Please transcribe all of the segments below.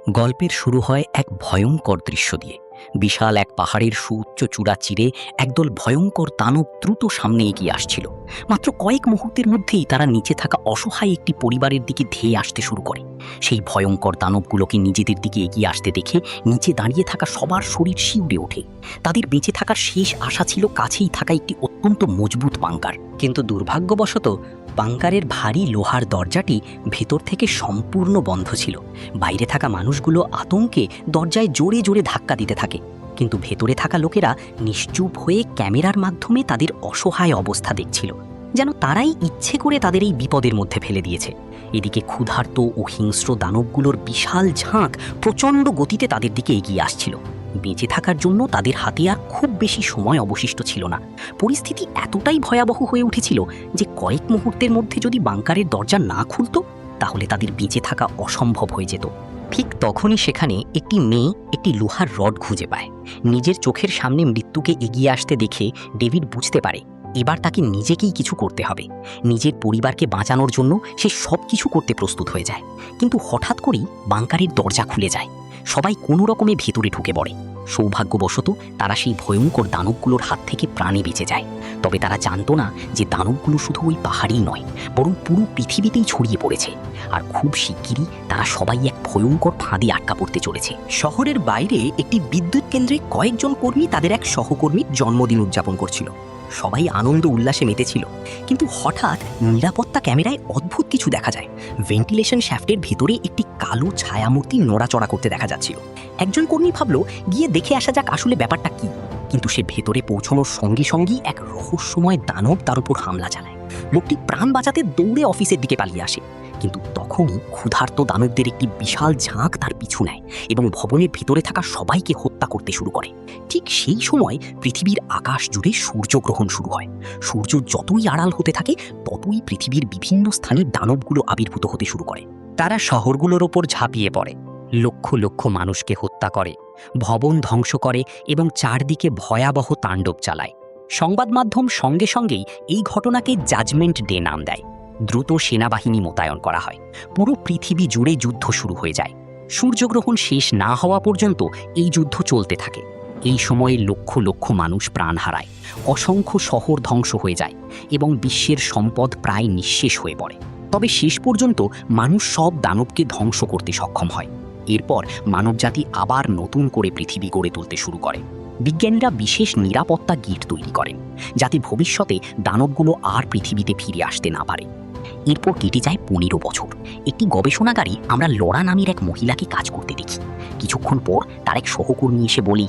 গল্পের শুরু হয় এক ভয়ঙ্কর দৃশ্য দিয়ে। বিশাল এক পাহাড়ের সুউচ্চ চূড়া চিরে একদল ভয়ঙ্কর দানব দ্রুত সামনে এগিয়ে আসছিল। মাত্র কয়েক মুহূর্তের মধ্যেই তারা নিচে থাকা অসহায় একটি পরিবারের দিকে ধেয়ে আসতে শুরু করে। সেই ভয়ঙ্কর দানবগুলোকে নিজেদের দিকে এগিয়ে আসতে দেখে নিচে দাঁড়িয়ে থাকা সবার শরীর শিউরে ওঠে। তাদের বেঁচে থাকার শেষ আশা ছিল কাছেই থাকা একটি অত্যন্ত মজবুত বাংকার, কিন্তু দুর্ভাগ্যবশত বাংকারের ভারী লোহার দরজাটি ভেতর থেকে সম্পূর্ণ বন্ধ ছিল। বাইরে থাকা মানুষগুলো আতঙ্কে দরজায় জোরে জোরে ধাক্কা দিতে থাকে, কিন্তু ভেতরে থাকা লোকেরা নিশ্চুপ হয়ে ক্যামেরার মাধ্যমে তাদের অসহায় অবস্থা দেখছিল, যেন তারাই ইচ্ছে করে তাদের এই বিপদের মধ্যে ফেলে দিয়েছে। এদিকে ক্ষুধার্ত ও হিংস্র দানবগুলোর বিশাল ঝাঁক প্রচণ্ড গতিতে তাদের দিকে এগিয়ে আসছিল। বেঁচে থাকার জন্য তাদের হাতে আর খুব বেশি সময় অবশিষ্ট ছিল না। পরিস্থিতি এতটাই ভয়াবহ হয়ে উঠেছিল যে কয়েক মুহূর্তের মধ্যে যদি বাংকারের দরজা না খুলত তাহলে তাদের বেঁচে থাকা অসম্ভব হয়ে যেত। ঠিক তখনই সেখানে একটি মেয়ে একটি লোহার রড খুঁজে পায়। নিজের চোখের সামনে মৃত্যুকে এগিয়ে আসতে দেখে ডেভিড বুঝতে পারে এবার তাকে নিজেকেই কিছু করতে হবে। নিজের পরিবারকে বাঁচানোর জন্য সে সব কিছু করতে প্রস্তুত হয়ে যায়। কিন্তু হঠাৎ করেই বাংকারের দরজা খুলে যায়। সবাই কোনো রকমে ভেতরে ঢুকে পড়ে। সৌভাগ্যবশত তারা সেই ভয়ঙ্কর দানবগুলোর হাত থেকে প্রাণে বেঁচে যায়। তবে তারা জানতো না যে দানবগুলো শুধু ওই পাহাড়েই নয়, বরং পুরো পৃথিবীতেই ছড়িয়ে পড়েছে। আর খুব শিগগিরই তারা সবাই এক ভয়ঙ্কর ফাঁদে আটকা পড়তে চলেছে। শহরের বাইরে একটি বিদ্যুৎ কেন্দ্রে কয়েকজন কর্মী তাদের এক সহকর্মীর জন্মদিন উদযাপন করছিল। সবাই আনন্দ উল্লাসে মেতেছিল, কিন্তু হঠাৎ নিরাপত্তা ক্যামেরায় অদ্ভুত কিছু দেখা যায়। ভেন্টিলেশন শ্যাফটের ভেতরে একটি কালো ছায়ামূর্তি নড়াচড়া করতে দেখা যাচ্ছিল। একজন কর্মী ভাবল গিয়ে দেখে আসা যাক আসলে ব্যাপারটা কি, কিন্তু সে ভেতরে পৌঁছানোর সঙ্গে সঙ্গেই এক রহস্যময় দানব তার উপর হামলা চালায়। লোকটি প্রাণ বাঁচাতে দৌড়ে অফিসের দিকে পালিয়ে আসে, কিন্তু তখনই ক্ষুধার্ত দানবদের একটি বিশাল ঝাঁক তার পিছু নেয় এবং ভবনের ভিতরে থাকা সবাইকে হত্যা করতে শুরু করে। ঠিক সেই সময় পৃথিবীর আকাশ জুড়ে সূর্যগ্রহণ শুরু হয়। সূর্য যতই আড়াল হতে থাকে ততই পৃথিবীর বিভিন্ন স্থানে দানবগুলো আবির্ভূত হতে শুরু করে। তারা শহরগুলোর ওপর ঝাঁপিয়ে পড়ে, লক্ষ লক্ষ মানুষকে হত্যা করে, ভবন ধ্বংস করে এবং চারদিকে ভয়াবহ তাণ্ডব চালায়। সংবাদ মাধ্যম সঙ্গে সঙ্গেই এই ঘটনাকে জাজমেন্ট ডে নাম দেয়। দ্রুত সেনাবাহিনী মোতায়েন করা হয়। পুরো পৃথিবী জুড়ে যুদ্ধ শুরু হয়ে যায়। সূর্যগ্রহণ শেষ না হওয়া পর্যন্ত এই যুদ্ধ চলতে থাকে। এই সময়ে লক্ষ লক্ষ মানুষ প্রাণ হারায়, অসংখ্য শহর ধ্বংস হয়ে যায় এবং বিশ্বের সম্পদ প্রায় নিঃশেষ হয়ে পড়ে। তবে শেষ পর্যন্ত মানুষ সব দানবকে ধ্বংস করতে সক্ষম হয়। এরপর মানবজাতি আবার নতুন করে পৃথিবী গড়ে তুলতে শুরু করে। বিজ্ঞানীরা বিশেষ নিরাপত্তা গিট তৈরি করেন, যাতে ভবিষ্যতে দানবগুলো আর পৃথিবীতে ফিরে আসতে না পারে। এরপর কেটে যায় 15 বছর। একটি গবেষণাগারে আমরা লরা নামের এক মহিলাকে কাজ করতে দেখি। কিছুক্ষণ পর তার এক সহকর্মী এসে বলি,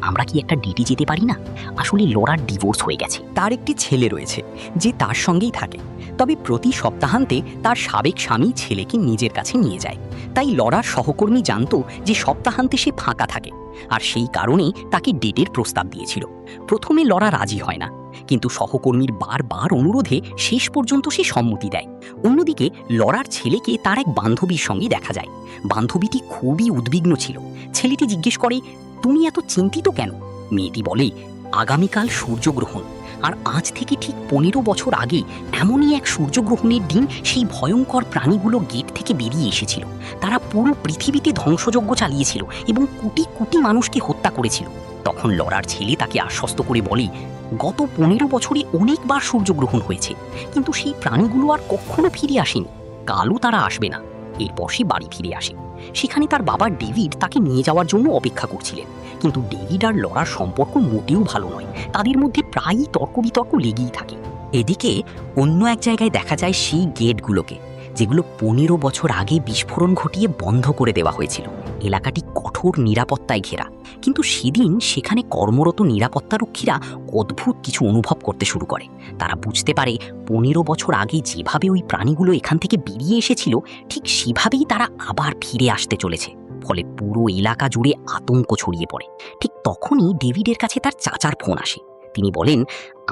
আমরা কি একটা ডেটে যেতে পারি না? আসলে লরার ডিভোর্স হয়ে গেছে। তার একটি ছেলে রয়েছে যে তার সঙ্গেই থাকে, তবে প্রতি সপ্তাহান্তে তার সাবেক স্বামী ছেলেকে নিজের কাছে নিয়ে যায়। তাই লরার সহকর্মী জানতো যে সপ্তাহান্তে সে ফাঁকা থাকে, আর সেই কারণেই তাকে ডেটের প্রস্তাব দিয়েছিল। প্রথমে লরা রাজি হয় না, কিন্তু সহকর্মীর বারবার অনুরোধে শেষ পর্যন্ত সে সম্মতি দেয়। অন্যদিকে লরার ছেলেকে তার এক বান্ধবীর সঙ্গে দেখা যায়। বান্ধবীটি খুবই উদ্বিগ্ন ছিল। ছেলেটি জিজ্ঞেস করে, তুমি এত চিন্তিত কেন? মেয়েটি বলে, আগামীকাল সূর্যগ্রহণ, আর আজ থেকে ঠিক 15 বছর আগে এমনই এক সূর্যগ্রহণের দিন সেই ভয়ঙ্কর প্রাণীগুলো গেট থেকে বেরিয়ে এসেছিল। তারা পুরো পৃথিবীতে ধ্বংসযজ্ঞ চালিয়েছিল এবং কোটি কোটি মানুষকে হত্যা করেছিল। তখন লরার ছেলে তাকে আশ্বস্ত করে বলে, গত 15 বছরে অনেকবার সূর্যগ্রহণ হয়েছে, কিন্তু সেই প্রাণীগুলো আর কখনো ফিরে আসেনি। কালও তারা আসবে না। এরপর সে বাড়ি ফিরে আসে। সেখানে তার বাবা ডেভিড তাকে নিয়ে যাওয়ার জন্য অপেক্ষা করছিলেন, কিন্তু ডেভিড আর লরার সম্পর্ক মোটেও ভালো নয়। তাদের মধ্যে প্রায়ই তর্ক বিতর্ক লেগেই থাকে। এদিকে অন্য এক জায়গায় দেখা যায় সেই গেটগুলোকে, যেগুলো 15 বছর আগে বিস্ফোরণ ঘটিয়ে বন্ধ করে দেওয়া হয়েছিল। এলাকাটি কঠোর নিরাপত্তায় ঘেরা, কিন্তু সেদিন সেখানে কর্মরত নিরাপত্তারক্ষীরা অদ্ভুত কিছু অনুভব করতে শুরু করে। তারা বুঝতে পারে 15 বছর আগে যেভাবে ওই প্রাণীগুলো এখান থেকে বেরিয়ে এসেছিল, ঠিক সেভাবেই তারা আবার ফিরে আসতে চলেছে। ফলে পুরো এলাকা জুড়ে আতঙ্ক ছড়িয়ে পড়ে। ঠিক তখনই ডেভিডের কাছে তার চাচার ফোন আসে। তিনি বলেন,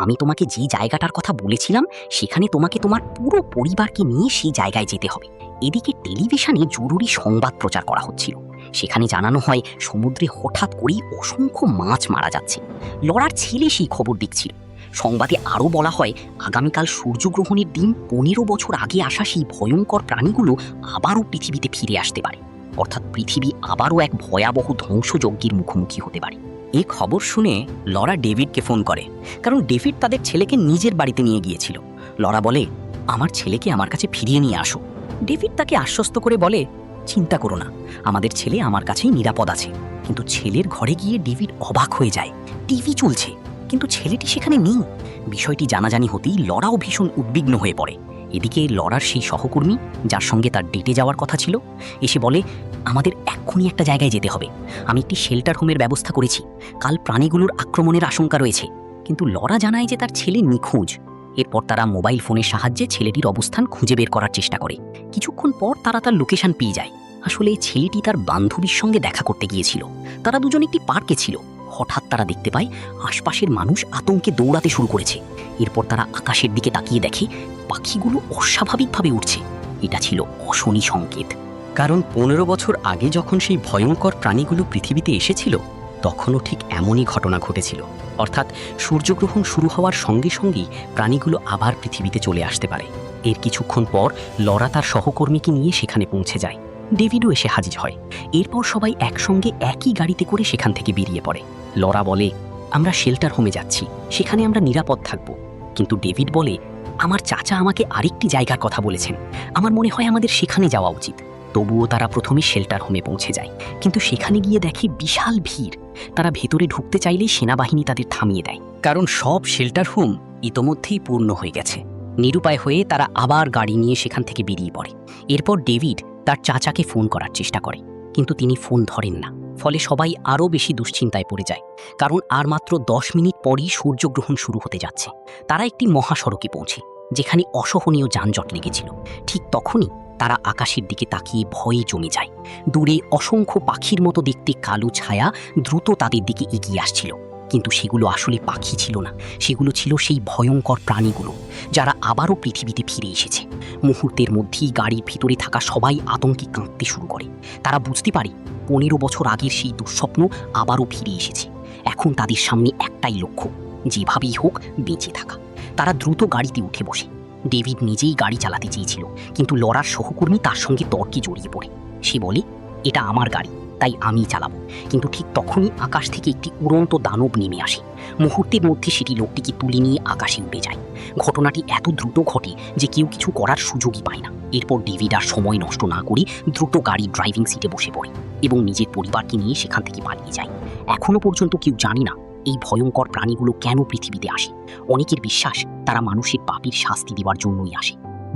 আমি তোমাকে যে জায়গাটার কথা বলেছিলাম সেখানে তোমাকে তোমার পুরো পরিবারকে নিয়ে সেই জায়গায় যেতে হবে। এদিকে টেলিভিশনে জরুরি সংবাদ প্রচার করা হচ্ছিল। সেখানে জানানো হয় সমুদ্রে হঠাৎ করেই অসংখ্য মাছ মারা যাচ্ছে। লরার ছেলে সেই খবর দেখছিল। সংবাদে আরও বলা হয় আগামীকাল সূর্যগ্রহণের দিন 15 বছর আগে আসা সেই ভয়ঙ্কর প্রাণীগুলো আবারও পৃথিবীতে ফিরে আসতে পারে। অর্থাৎ পৃথিবী আবারও এক ভয়াবহ ধ্বংসযজ্ঞের মুখোমুখি হতে পারে। এই খবর শুনে লরা ডেভিডকে ফোন করে, কারণ ডেভিড তাদের ছেলেকে নিজের বাড়িতে নিয়ে গিয়েছিল। লরা বলে, আমার ছেলেকে আমার কাছে ফিরিয়ে নিয়ে আসো। ডেভিড তাকে আশ্বস্ত করে বলে, চিন্তা করো না, আমাদের ছেলে আমার কাছেই নিরাপদ আছে। কিন্তু ছেলের ঘরে গিয়ে ডেভিড অবাক হয়ে যায়। টিভি চলছে, কিন্তু ছেলেটি সেখানে নেই। বিষয়টি জানাজানি হতেই লরাও ভীষণ উদ্বিগ্ন হয়ে পড়ে। এদিকে লরার সেই সহকর্মী, যার সঙ্গে তার ডেটে যাওয়ার কথা ছিল, এসে বলে, আমাদের এক্ষুনি একটা জায়গায় যেতে হবে। আমি একটি শেল্টার হোমের ব্যবস্থা করেছি। কাল প্রাণীগুলোর আক্রমণের আশঙ্কা রয়েছে। কিন্তু লরা জানায় যে তার ছেলে নিখোঁজ। এরপর তারা মোবাইল ফোনের সাহায্যে ছেলেটির অবস্থান খুঁজে বের করার চেষ্টা করে। কিছুক্ষণ পর তারা তার লোকেশন পেয়ে যায়। আসলে ছেলেটি তার বান্ধবীর সঙ্গে দেখা করতে গিয়েছিল। তারা দুজন একটি পার্কে ছিল। হঠাৎ তারা দেখতে পায় আশপাশের মানুষ আতঙ্কে দৌড়াতে শুরু করেছে। এরপর তারা আকাশের দিকে তাকিয়ে দেখে পাখিগুলো অস্বাভাবিকভাবে উঠছে। এটা ছিল অশনি সংকেত। কারণ 15 বছর আগে যখন সেই ভয়ঙ্কর প্রাণীগুলো পৃথিবীতে এসেছিল, তখনও ঠিক এমনই ঘটনা ঘটেছিল। অর্থাৎ সূর্যগ্রহণ শুরু হওয়ার সঙ্গে সঙ্গেই প্রাণীগুলো আবার পৃথিবীতে চলে আসতে পারে। এর কিছুক্ষণ পর লরা তার সহকর্মীকে নিয়ে সেখানে পৌঁছে যায়। ডেভিডও এসে হাজির হয়। এরপর সবাই একসঙ্গে একই গাড়িতে করে সেখান থেকে বেরিয়ে পড়ে। লরা বলে, আমরা শেল্টার হোমে যাচ্ছি, সেখানে আমরা নিরাপদ থাকব। কিন্তু ডেভিড বলে, আমার চাচা আমাকে আরেকটি জায়গার কথা বলেছেন, আমার মনে হয় আমাদের সেখানে যাওয়া উচিত। তবুও তারা প্রথমে শেল্টার হোমে পৌঁছে যায়, কিন্তু সেখানে গিয়ে দেখে বিশাল ভিড়। তারা ভেতরে ঢুকতে চাইলেই সেনাবাহিনী তাদের থামিয়ে দেয়, কারণ সব শেল্টার হোম ইতোমধ্যেই পূর্ণ হয়ে গেছে। নিরুপায় হয়ে তারা আবার গাড়ি নিয়ে সেখান থেকে বেরিয়ে পড়ে। এরপর ডেভিড তার চাচাকে ফোন করার চেষ্টা করে, কিন্তু তিনি ফোন ধরেন না। ফলে সবাই আরও বেশি দুশ্চিন্তায় পড়ে যায়, কারণ আর মাত্র 10 মিনিট পরই সূর্যগ্রহণ শুরু হতে যাচ্ছে। তারা একটি মহাসড়কে পৌঁছে, যেখানে অসহনীয় যানজট লেগেছিল। ঠিক তখনই তারা আকাশের দিকে তাকিয়ে ভয়ে জমে যায়। দূরে অসংখ্য পাখির মতো দেখতে কালো ছায়া দ্রুত তাদের দিকে এগিয়ে আসছিল। কিন্তু সেগুলো আসলে পাখি ছিল না, সেগুলো ছিল সেই ভয়ঙ্কর প্রাণীগুলো, যারা আবারও পৃথিবীতে ফিরে এসেছে। মুহূর্তের মধ্যেই গাড়ির ভিতরে থাকা সবাই আতঙ্কে কাঁপতে শুরু করে। তারা বুঝতে পারে 15 বছর আগের সেই দুঃস্বপ্ন আবারও ফিরে এসেছে। এখন তাদের সামনে একটাই লক্ষ্য, যেভাবেই হোক বেঁচে থাকা। তারা দ্রুত গাড়িতে উঠে বসে। ডেভিড নিজেই গাড়ি চালাতে চেয়েছিল, কিন্তু লরার সহকর্মী তার সঙ্গে তর্কে জড়িয়ে পড়ে। সে বলে, এটা আমার গাড়ি, তাই আমি চালাবো। কিন্তু ঠিক তখনই আকাশ থেকে একটি উড়ন্ত দানব নেমে আসে। মুহূর্তের মধ্যে সেটি লোকটিকে তুলে নিয়ে আকাশে উড়ে যায়। ঘটনাটি এত দ্রুত ঘটে যে কেউ কিছু করার সুযোগই পায় না। এরপর ডেভিড আর সময় নষ্ট না করে দ্রুত গাড়ির ড্রাইভিং সিটে বসে পড়ে এবং নিজের পরিবারকে নিয়ে সেখান থেকে পালিয়ে যায়। এখনো পর্যন্ত কেউ জানে না এই ভয়ঙ্কর প্রাণীগুলো কেন পৃথিবীতে আসে। অনেকের বিশ্বাস তারা মানুষের পাপের শাস্তি দেওয়ার জন্যই আসে।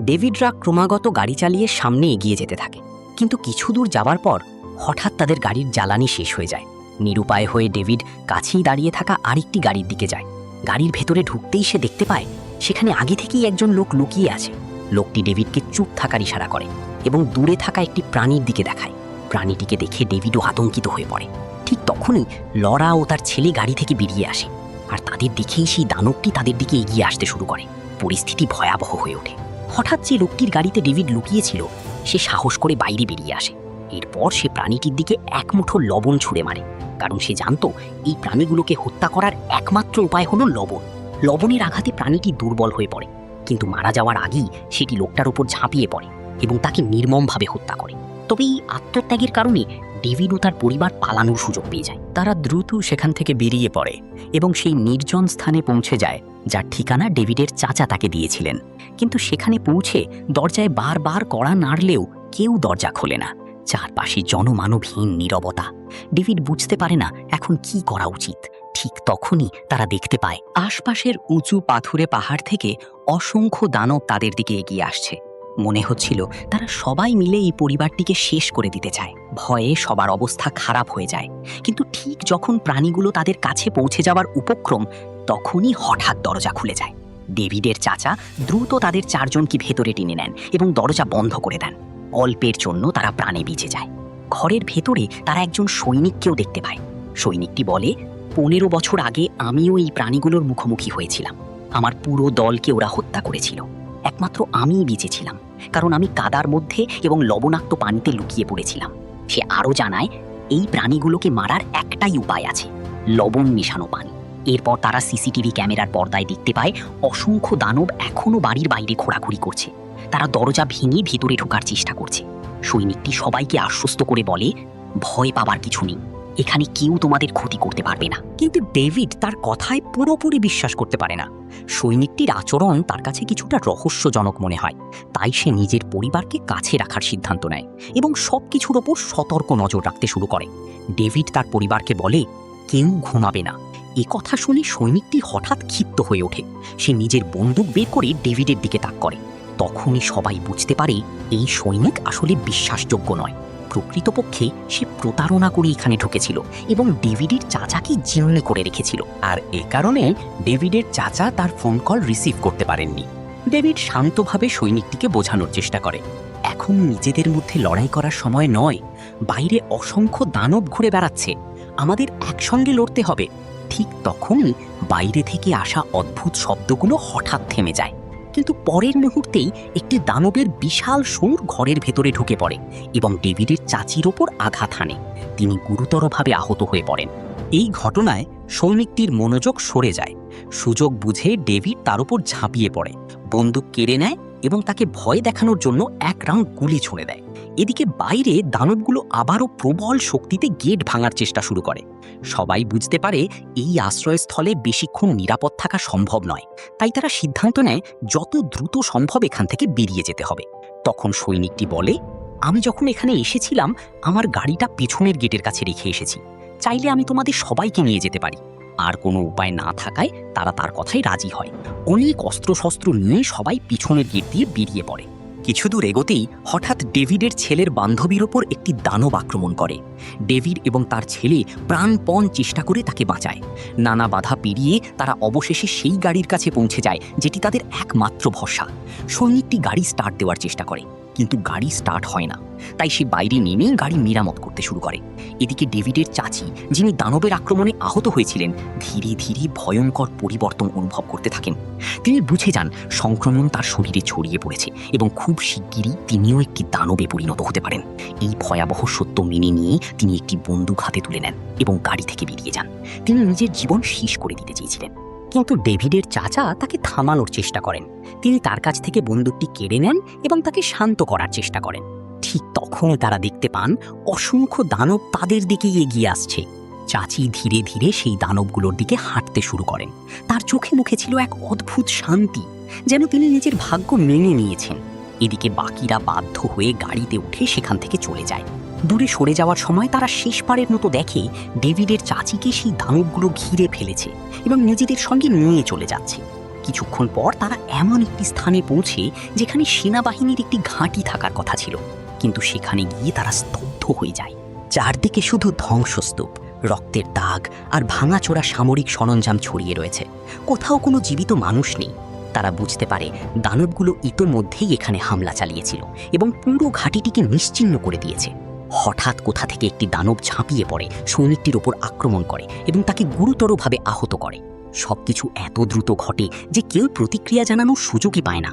ডেভিডরা ক্রমাগত গাড়ি চালিয়ে সামনে এগিয়ে যেতে থাকে, কিন্তু কিছু দূর যাওয়ার পর হঠাৎ তাদের গাড়ির জ্বালানি শেষ হয়ে যায়। নিরুপায় হয়ে ডেভিড কাছেই দাঁড়িয়ে থাকা আরেকটি গাড়ির দিকে যায়। গাড়ির ভেতরে ঢুকতেই সে দেখতে পায় সেখানে আগে থেকেই একজন লোক লুকিয়ে আছে। লোকটি ডেভিডকে চুপ থাকার ইশারা করে এবং দূরে থাকা একটি প্রাণীর দিকে দেখায়। প্রাণীটিকে দেখে ডেভিডও আতঙ্কিত হয়ে পড়ে। ঠিক তখনই লরা ও তার ছেলে গাড়ি থেকে বেরিয়ে আসে, আর তাদের দেখেই সেই দানবটি তাদের দিকে এগিয়ে আসতে শুরু করে। পরিস্থিতি ভয়াবহ হয়ে ওঠে। হঠাৎ যে লোকটির গাড়িতে ডেভিড লুকিয়েছিল সে সাহস করে বাইরে বেরিয়ে আসে। এরপর সে প্রাণীটির দিকে এক মুঠো লবণ ছুঁড়ে মারে, কারণ সে জানতো এই প্রাণীগুলোকে হত্যা করার একমাত্র উপায় হলো লবণ। লবণের আঘাতে প্রাণীটি দুর্বল হয়ে পড়ে, কিন্তু মারা যাওয়ার আগেই সেটি লোকটার উপর ঝাঁপিয়ে পড়ে এবং তাকে নির্মমভাবে হত্যা করে। তবে এই আত্মত্যাগের কারণে ডেভিড ও তার পরিবার পালানোর সুযোগ পেয়ে যায়। তারা দ্রুত সেখান থেকে বেরিয়ে পড়ে এবং সেই নির্জন স্থানে পৌঁছে যায় যার ঠিকানা ডেভিডের চাচা তাকে দিয়েছিলেন। কিন্তু সেখানে পৌঁছে দরজায় বারবার কড়া নাড়লেও কেউ দরজা খোলে না। চারপাশে জনমানবহীন নীরবতা। ডেভিড বুঝতে পারে না এখন কি করা উচিত। ঠিক তখনই তারা দেখতে পায় আশপাশের উঁচু পাথুরে পাহাড় থেকে অসংখ্য দানব তাদের দিকে এগিয়ে আসছে। মনে হচ্ছিল তারা সবাই মিলে এই পরিবারটিকে শেষ করে দিতে চায়। ভয়ে সবার অবস্থা খারাপ হয়ে যায়। কিন্তু ঠিক যখন প্রাণীগুলো তাদের কাছে পৌঁছে যাওয়ার উপক্রম, তখনই হঠাৎ দরজা খুলে যায়। ডেভিডের চাচা দ্রুত তাদের চারজনকে ভেতরে টেনে নেন এবং দরজা বন্ধ করে দেন। অল্পের জন্য তারা প্রাণে বেঁচে যায়। ঘরের ভেতরে তারা একজন সৈনিককেও দেখতে পায়। সৈনিকটি বলে, 15 বছর আগে আমিও এই প্রাণীগুলোর মুখোমুখি হয়েছিলাম। আমার পুরো দলকে ওরা হত্যা করেছিল। একমাত্র আমিই বেঁচেছিলাম, কারণ আমি কাদার মধ্যে এবং লবণাক্ত পানিতে লুকিয়ে পড়েছিলাম। সে আরও জানায়, এই প্রাণীগুলোকে মারার একটাই উপায় আছে, লবণ মেশানো পানি। এরপর তারা সিসিটিভি ক্যামেরার পর্দায় দেখতে পায় অসংখ্য দানব এখনও বাড়ির বাইরে ঘোরাঘুরি করছে। তারা দরজা ভেঙে ভেতরে ঢোকার চেষ্টা করছে। সৈনিকটি সবাইকে আশ্বস্ত করে বলে, ভয় পাবার কিছু নেই, এখানে কেউ তোমাদের ক্ষতি করতে পারবে না। কিন্তু ডেভিড তার কথায় পুরোপুরি বিশ্বাস করতে পারে না। সৈনিকটির আচরণ তার কাছে কিছুটা রহস্যজনক মনে হয়। তাই সে নিজের পরিবারকে কাছে রাখার সিদ্ধান্ত নেয় এবং সব কিছুর ওপর সতর্ক নজর রাখতে শুরু করে। ডেভিড তার পরিবারকে বলে, কেউ ঘুমাবে না। এ কথা শুনে সৈনিকটি হঠাৎ ক্ষিপ্ত হয়ে ওঠে। সে নিজের বন্দুক বের করে ডেভিডের দিকে তাক করে। তখনই সবাই বুঝতে পারে এই সৈনিক আসলে বিশ্বাসযোগ্য নয়। প্রকৃতপক্ষে সে প্রতারণা করে এখানে ঢুকেছিল এবং ডেভিডের চাচাকে জিম্মি করে রেখেছিল। আর এ কারণে ডেভিডের চাচা তার ফোন কল রিসিভ করতে পারেননি। ডেভিড শান্তভাবে সৈনিকটিকে বোঝানোর চেষ্টা করে, এখন নিজেদের মধ্যে লড়াই করার সময় নয়। বাইরে অসংখ্য দানব ঘুরে বেড়াচ্ছে, আমাদের একসঙ্গে লড়তে হবে। ঠিক তখনই বাইরে থেকে আসা অদ্ভুত শব্দগুলো হঠাৎ থেমে যায়। কিন্তু পরের মুহূর্তেই একটি দানবের বিশাল সুর ঘরের ভেতরে ঢুকে পড়ে এবং ডেভিডের চাচির ওপর আঘাত হানে। তিনি গুরুতরভাবে আহত হয়ে পড়েন। এই ঘটনায় সৈনিকটির মনোযোগ সরে যায়। সুযোগ বুঝে ডেভিড তার উপর ঝাঁপিয়ে পড়ে, বন্দুক কেড়ে নেয় এবং তাকে ভয় দেখানোর জন্য এক রাউন্ড গুলি ছুঁড়ে দেয়। এদিকে বাইরে দানবগুলো আবারও প্রবল শক্তিতে গেট ভাঙার চেষ্টা শুরু করে। সবাই বুঝতে পারে এই আশ্রয়স্থলে বেশিক্ষণ নিরাপদ থাকা সম্ভব নয়। তাই তারা সিদ্ধান্ত নেয় যত দ্রুত সম্ভব এখান থেকে বেরিয়ে যেতে হবে। তখন সৈনিকটি বলে, আমি যখন এখানে এসেছিলাম আমার গাড়িটা পেছনের গেটের কাছে রেখে এসেছি, চাইলে আমি তোমাদের সবাইকে নিয়ে যেতে পারি। আর কোনো উপায় না থাকায় তারা তার কথাই রাজি হয়। অনেক অস্ত্রশস্ত্র নিয়ে সবাই পিছনের গেট দিয়ে বেরিয়ে পড়ে। কিছু দূর এগোতেই হঠাৎ ডেভিডের ছেলের বান্ধবীর ওপর একটি দানব আক্রমণ করে। ডেভিড এবং তার ছেলে প্রাণপণ চেষ্টা করে তাকে বাঁচায়। নানা বাধা পেরিয়ে তারা অবশেষে সেই গাড়ির কাছে পৌঁছে যায় যেটি তাদের একমাত্র ভরসা। সৈনিকটি গাড়ি স্টার্ট দেওয়ার চেষ্টা করে, কিন্তু গাড়ি স্টার্ট হয় না। তাই সে বাইরে নেমে গাড়ি মেরামত করতে শুরু করে। এদিকে ডেভিডের চাচি, যিনি দানবের আক্রমণে আহত হয়েছিলেন, ধীরে ধীরে ভয়ঙ্কর পরিবর্তন অনুভব করতে থাকেন। তিনি বুঝে যান সংক্রমণ তার শরীরে ছড়িয়ে পড়েছে এবং খুব শিগগিরই তিনিও একটি দানবে পরিণত হতে পারেন। এই ভয়াবহ সত্য মেনে নিয়ে তিনি একটি বন্দুক হাতে তুলে নেন এবং গাড়ি থেকে বেরিয়ে যান। তিনি নিজের জীবন শেষ করে দিতে চেয়েছিলেন, কিন্তু ডেভিডের চাচা তাকে থামানোর চেষ্টা করেন। তিনি তার কাছ থেকে বন্দুকটি কেড়ে নেন এবং তাকে শান্ত করার চেষ্টা করেন। ঠিক তখনই তারা দেখতে পান অসংখ্য দানব তাদের দিকেই এগিয়ে আসছে। চাচি ধীরে ধীরে সেই দানবগুলোর দিকে হাঁটতে শুরু করেন। তার চোখে মুখে ছিল এক অদ্ভুত শান্তি, যেন তিনি নিজের ভাগ্য মেনে নিয়েছেন। এদিকে বাকিরা বাধ্য হয়ে গাড়িতে উঠে সেখান থেকে চলে যায়। দূরে সরে যাওয়ার সময় তারা শেষবারের মতো দেখে ডেভিডের চাচিকে সেই দানবগুলো ঘিরে ফেলেছে এবং নিজেদের সঙ্গে নিয়ে চলে যাচ্ছে। কিছুক্ষণ পর তারা এমন একটি স্থানে পৌঁছে যেখানে সেনাবাহিনীর একটি ঘাঁটি থাকার কথা ছিল, কিন্তু সেখানে গিয়ে তারা স্তব্ধ হয়ে যায়। চারদিকে শুধু ধ্বংসস্তূপ, রক্তের দাগ আর ভাঙাচোরা সামরিক সরঞ্জাম ছড়িয়ে রয়েছে। কোথাও কোনো জীবিত মানুষ নেই। তারা বুঝতে পারে দানবগুলো ইতোমধ্যেই এখানে হামলা চালিয়েছিল এবং পুরো ঘাঁটিটিকে নিশ্চিহ্ন করে দিয়েছে। হঠাৎ কোথা থেকে একটি দানব ঝাঁপিয়ে পড়ে, সৈনিকটির ওপর আক্রমণ করে এবং তাকে গুরুতরভাবে আহত করে। সবকিছু এত দ্রুত ঘটে যে কেউ প্রতিক্রিয়া জানানোর সুযোগই পায় না।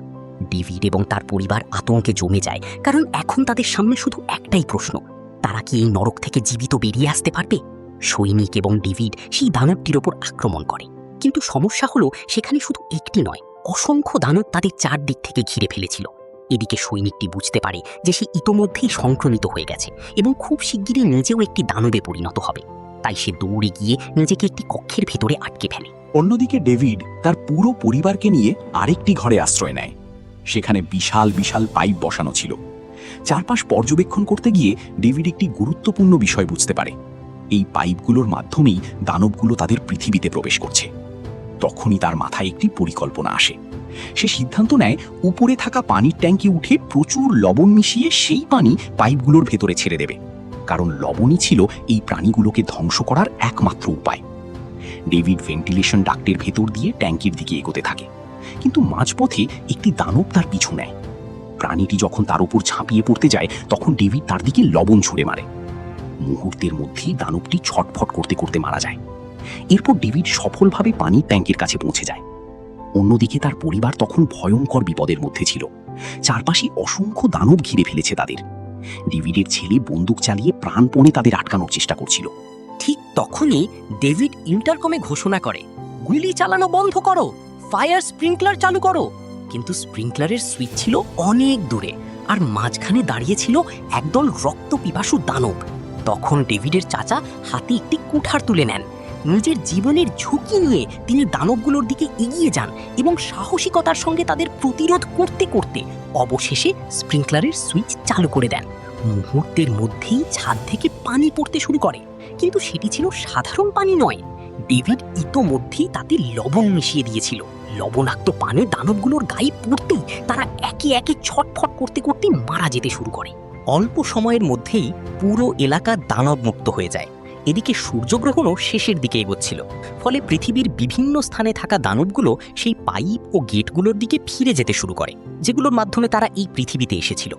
ডেভিড এবং তার পরিবার আতঙ্কে জমে যায়, কারণ এখন তাদের সামনে শুধু একটাই প্রশ্ন, তারা কি এই নরক থেকে জীবিত বেরিয়ে আসতে পারবে? সৈনিক এবং ডেভিড সেই দানবটির ওপর আক্রমণ করে, কিন্তু সমস্যা হলো সেখানে শুধু একটি নয়, অসংখ্য দানব তাদের চারদিক থেকে ঘিরে ফেলেছিল। এদিকে সৈনিকটি বুঝতে পারে যে সে ইতোমধ্যেই সংক্রমিত হয়ে গেছে এবং খুব শিগগিরই নিজেও একটি দানবে পরিণত হবে। তাই সে দৌড়ে গিয়ে নিজেকে একটি কক্ষের ভেতরে আটকে ফেলে। অন্যদিকে ডেভিড তার পুরো পরিবারকে নিয়ে আরেকটি ঘরে আশ্রয় নেয়। সেখানে বিশাল বিশাল পাইপ বসানো ছিল। চারপাশ পর্যবেক্ষণ করতে গিয়ে ডেভিড একটি গুরুত্বপূর্ণ বিষয় বুঝতে পারে, এই পাইপগুলোর মাধ্যমেই দানবগুলো তাদের পৃথিবীতে প্রবেশ করছে। তখনই তার মাথায় একটি পরিকল্পনা আসে। সে সিদ্ধান্ত নেয় উপরে থাকা পানির ট্যাঙ্কে উঠে প্রচুর লবণ মিশিয়ে সেই পানি পাইপগুলোর ভেতরে ছেড়ে দেবে, কারণ লবণই ছিল এই প্রাণীগুলোকে ধ্বংস করার একমাত্র উপায়। ডেভিড ভেন্টিলেশন ডাক্টের ভেতর দিয়ে ট্যাঙ্কের দিকে এগোতে থাকে, কিন্তু মাঝপথে একটি দানব তার পিছু নেয়। প্রাণীটি যখন তার উপর ঝাঁপিয়ে পড়তে যায় তখন ডেভিড তার দিকে লবণ ছুঁড়ে মারে। মুহূর্তের মধ্যেই দানবটি ছটফট করতে করতে মারা যায়। এরপর ডেভিড সফলভাবে পানির ট্যাঙ্কের কাছে পৌঁছে যায়। অন্যদিকে তার পরিবার তখন ভয়ঙ্কর বিপদের মধ্যে ছিল। চারপাশে অসংখ্য দানব ঘিরে ফেলেছে তাদের। ডেভিডের ছেলে বন্দুক চালিয়ে প্রাণপণে তাদের আটকানোর চেষ্টা করছিল। ঠিক তখনই ডেভিড ইন্টারকমে ঘোষণা করে, গুলি চালানো বন্ধ করো, ফায়ার স্প্রিংকলার চালু করো। কিন্তু স্প্রিংকলারের সুইচ ছিল অনেক দূরে আর মাঝখানে দাঁড়িয়ে ছিল একদল রক্ত পিপাসু দানব। তখন ডেভিডের চাচা হাতে একটি কুঠার তুলে নেন। নিজের জীবনের ঝুঁকি নিয়ে তিনি দানবগুলোর দিকে এগিয়ে যান এবং সাহসিকতার সঙ্গে তাদের প্রতিরোধ করতে করতে অবশেষে স্প্রিংকলারের সুইচ চালু করে দেন। মুহূর্তের মধ্যেই ছাদ থেকে পানি পড়তে শুরু করে, কিন্তু সেটি ছিল সাধারণ পানি নয়। ডেভিড ইতোমধ্যেই তাতে লবণ মিশিয়ে দিয়েছিল। লবণাক্ত পানি দানবগুলোর গায়ে পড়তেই তারা একে একে ছটফট করতে করতে মারা যেতে শুরু করে। অল্প সময়ের মধ্যেই পুরো এলাকা দানব মুক্ত হয়ে যায়। এদিকে সূর্যগ্রহণও শেষের দিকে এগোচ্ছিল, ফলে পৃথিবীর বিভিন্ন স্থানে থাকা দানবগুলো সেই পাইপ ও গেটগুলোর দিকে ফিরে যেতে শুরু করে, যেগুলোর মাধ্যমে তারা এই পৃথিবীতে এসেছিল।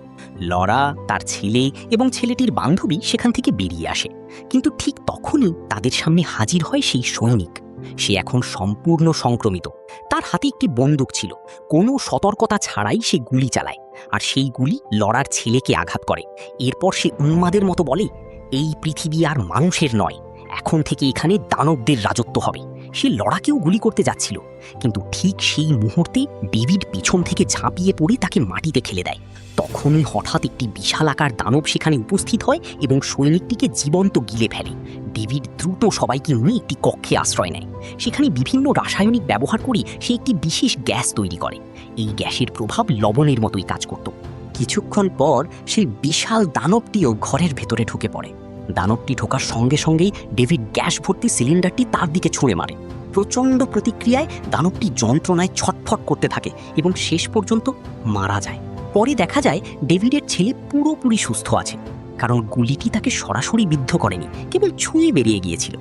লরা, তার ছেলে এবং ছেলেটির বান্ধবী সেখান থেকে বেরিয়ে আসে, কিন্তু ঠিক তখনই তাদের সামনে হাজির হয় সেই সৈনিক। সে এখন সম্পূর্ণ সংক্রমিত। তার হাতে একটি বন্দুক ছিল। কোনো সতর্কতা ছাড়াই সে গুলি চালায়, আর সেই গুলি লরার ছেলেকে আঘাত করে। এরপর সে উন্মাদের মতো বলে, এই পৃথিবী আর মানুষের নয়, এখন থেকে এখানে দানবদের রাজত্ব হবে। সে লড়াকেও গুলি করতে যাচ্ছিল, কিন্তু ঠিক সেই মুহূর্তে ডেভিড পিছন থেকে ঝাঁপিয়ে পড়ে তাকে মাটিতে ফেলে দেয়। তখনই হঠাৎ একটি বিশালাকার দানব সেখানে উপস্থিত হয় এবং সৈনিকটিকে জীবন্ত গিলে ফেলে। ডেভিড দ্রুত সবাইকে নিয়ে একটি কক্ষে আশ্রয় নেয়। সেখানে বিভিন্ন রাসায়নিক ব্যবহার করে সে একটি বিশেষ গ্যাস তৈরি করে। এই গ্যাসের প্রভাব লবণের মতোই কাজ করত। কিছুক্ষণ পর সেই বিশাল দানবটিও ঘরের ভেতরে ঢুকে পড়ে। দানবটি ঢোকার সঙ্গে সঙ্গেই ডেভিড গ্যাস ভর্তি সিলিন্ডারটি তার দিকে ছুঁড়ে মারে। প্রচণ্ড প্রতিক্রিয়ায় দানবটি যন্ত্রণায় ছটফট করতে থাকে এবং শেষ পর্যন্ত মারা যায়। পরে দেখা যায় ডেভিডের ছেলে পুরোপুরি সুস্থ আছে, কারণ গুলিটি তাকে সরাসরি বিদ্ধ করেনি, কেবল ছুঁয়ে বেরিয়ে গিয়েছিল।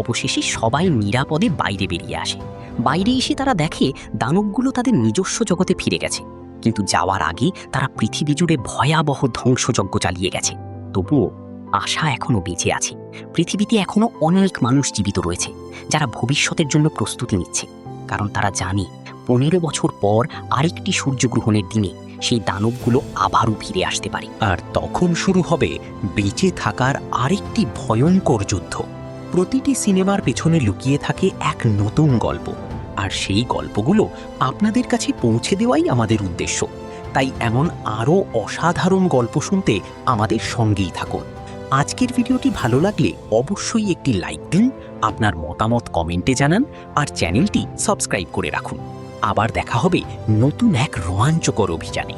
অবশেষে সবাই নিরাপদে বাইরে বেরিয়ে আসে। বাইরে এসে তারা দেখে দানবগুলো তাদের নিজস্ব জগতে ফিরে গেছে, কিন্তু যাওয়ার আগে তারা পৃথিবী জুড়ে ভয়াবহ ধ্বংসযজ্ঞ চালিয়ে গেছে। তবুও আশা এখনো বেঁচে আছে। পৃথিবীতে এখনো অনেক মানুষ জীবিত রয়েছে, যারা ভবিষ্যতের জন্য প্রস্তুতি নিচ্ছে, কারণ তারা জানে 15 বছর পর আরেকটি সূর্যগ্রহণের দিনে সেই দানবগুলো আবারও ফিরে আসতে পারে। আর তখন শুরু হবে বেঁচে থাকার আরেকটি ভয়ঙ্কর যুদ্ধ। প্রতিটি সিনেমার পেছনে লুকিয়ে থাকে এক নতুন গল্প, আর সেই গল্পগুলো আপনাদের কাছে পৌঁছে দেওয়াই আমাদের উদ্দেশ্য। তাই এমন আরও অসাধারণ গল্প শুনতে আমাদের সঙ্গেই থাকুন। আজকের ভিডিওটি ভালো লাগলে অবশ্যই একটি লাইক দিন, আপনার মতামত কমেন্টে জানান, আর চ্যানেলটি সাবস্ক্রাইব করে রাখুন। আবার দেখা হবে নতুন এক রোমাঞ্চকর অভিযানে।